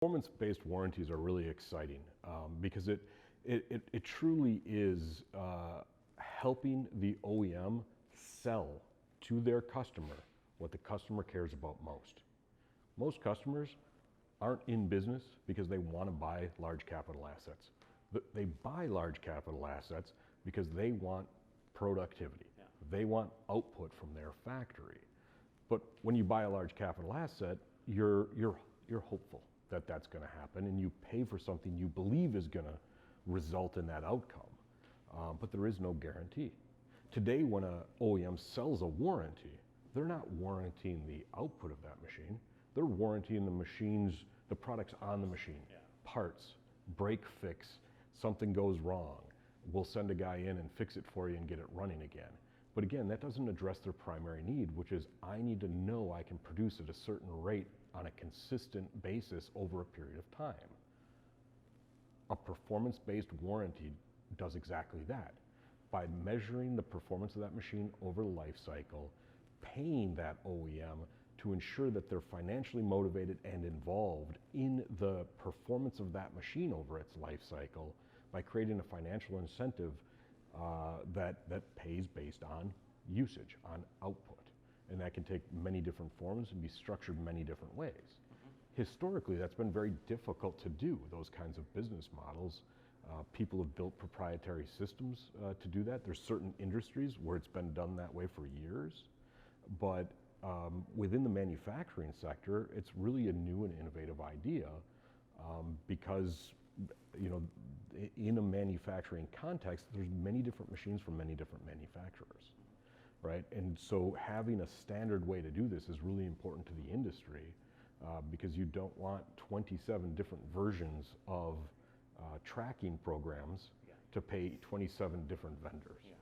Performance-based warranties are really exciting because it truly is helping the OEM sell to their customer what the customer cares about most. Most customers aren't in business because they want to buy large capital assets. They buy large capital assets because they want productivity. Yeah. They want output from their factory. But when you buy a large capital asset, you're hopeful that that's going to happen, and you pay for something you believe is going to result in that outcome. But there is no guarantee. Today, when an OEM sells a warranty, they're not warranting the output of that machine. They're warranting the products on the machine. Yeah. Parts, break fix, something goes wrong. We'll send a guy in and fix it for you and get it running again. But again, that doesn't address their primary need, which is I need to know I can produce at a certain rate on a consistent basis over a period of time. A performance-based warranty does exactly that. By measuring the performance of that machine over the life cycle, paying that OEM to ensure that they're financially motivated and involved in the performance of that machine over its life cycle, by creating a financial incentive that pays based on usage, on output. And that can take many different forms and be structured many different ways. Mm-hmm. Historically, that's been very difficult to do, those kinds of business models. People have built proprietary systems to do that. There's certain industries where it's been done that way for years. But within the manufacturing sector, it's really a new and innovative idea because in a manufacturing context, there's many different machines from many different manufacturers, right? And so having a standard way to do this is really important to the industry because you don't want 27 different versions of tracking programs to pay 27 different vendors. Yeah.